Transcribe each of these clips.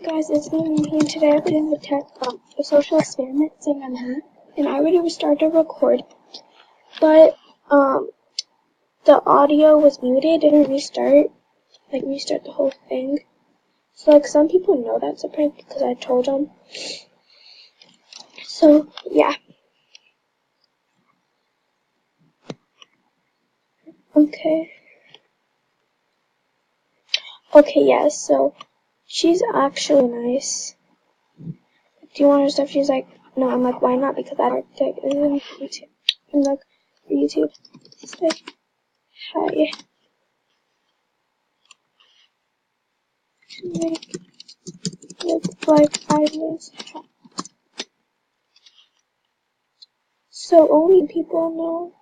Guys, it's me, and today I'm doing a social experiment thing on her, and I already started to record, but the audio was muted. Didn't restart the whole thing. So some people know that's a prank because I told them. So yeah. Okay, yeah. So she's actually nice. Do you want her stuff? She's like, no. I'm like, why not? Because I don't take it in YouTube. I'm like, for YouTube. It's like, hi. Like I was. So only people know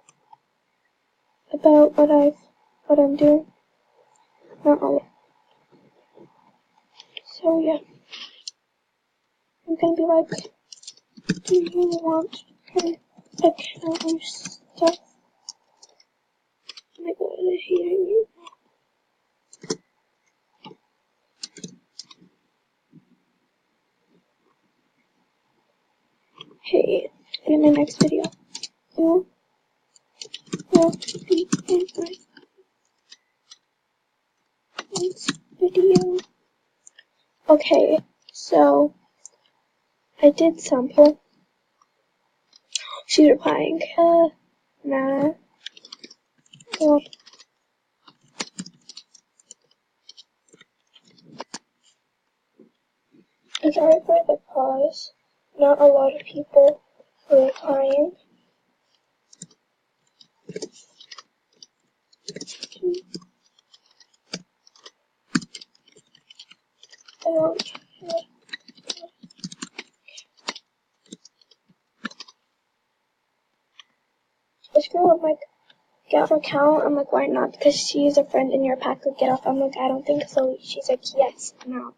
about what I'm doing. Not all. So yeah, I'm gonna be like, do you want her account or stuff? Oh my god, I hate you. Hey, in the next video, you will be in my next video. Okay, so I did sample. She's replying, nah. Well, I'm sorry for the pause. Not a lot of people were replying. I don't care. This girl, I'm like, get off her account. I'm like, why not? Because she's a friend in your pack. Like, get off. I'm like, I don't think so. She's like, yes, no.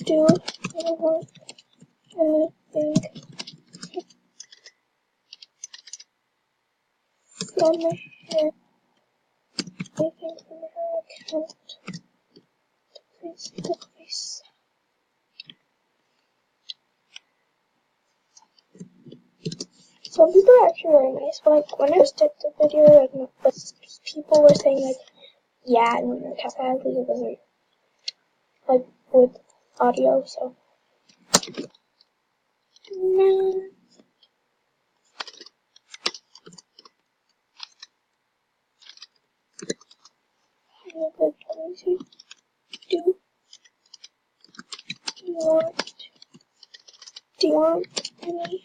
Do I want anything from her? Anything from her account? Please. Some people are actually really nice, but like when I posted the video, like people were saying like, yeah, no, sadly it wasn't like with audio, so no. Do you want any?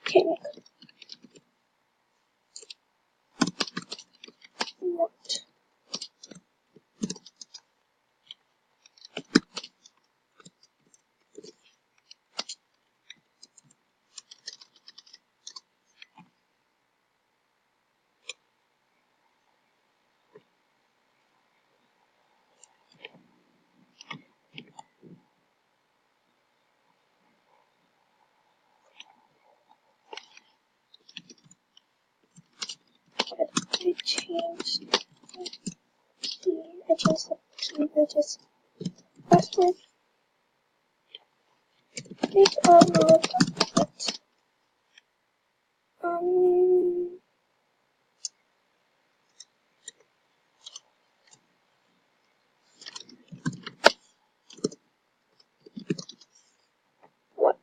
Okay, what? I changed the keyboard's password. Make a look at what?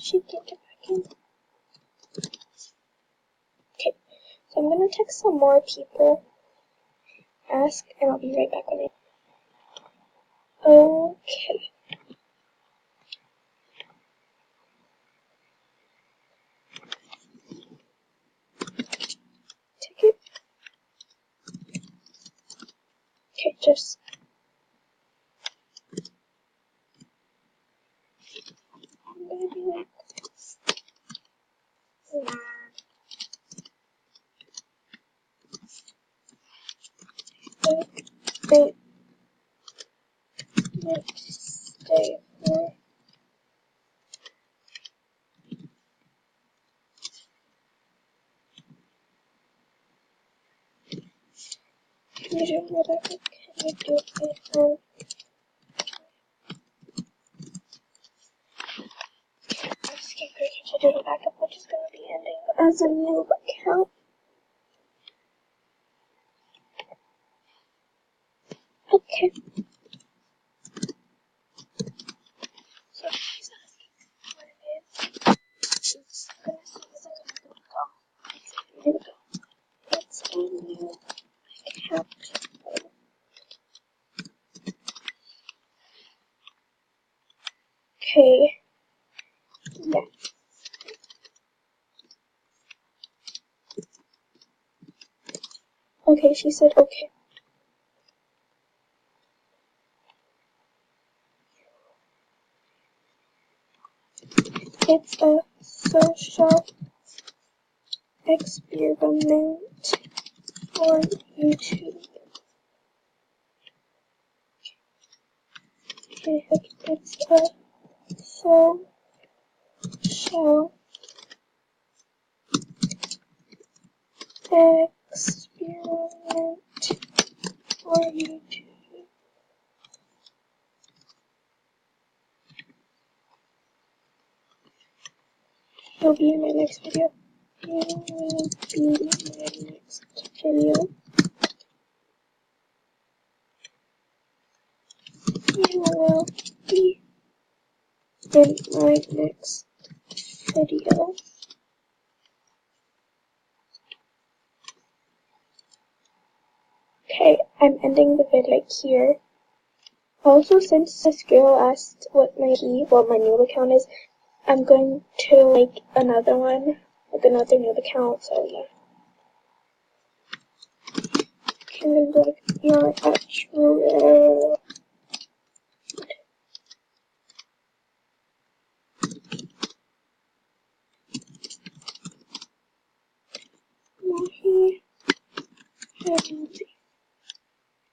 She can't get back in. Okay, so I'm gonna text some more people. Ask, and I'll be right back with it. Okay. Ticket. Okay, just. I'm gonna be like, nah. they might stay for. Can you do whatever? Can you do it for? I'm skipping to do the backup, which is going to be ending as a new account. Okay. So she's asking what it is. She's going to see the second one go. Here we go. It's a new account. Okay. Yeah. Okay, she said okay. It's a social experiment for YouTube. Okay, it's a social experiment for YouTube. You'll be in my next video. You will be in my next video. You will be in my next video. Okay, I'm ending the vid like here. Also, since this girl asked what my new account is, I'm going to like another one, like another new account, so yeah. I'm gonna do like your actual mahi-haymi.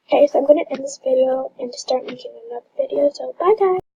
Okay, so I'm gonna end this video and start making another video, so bye guys!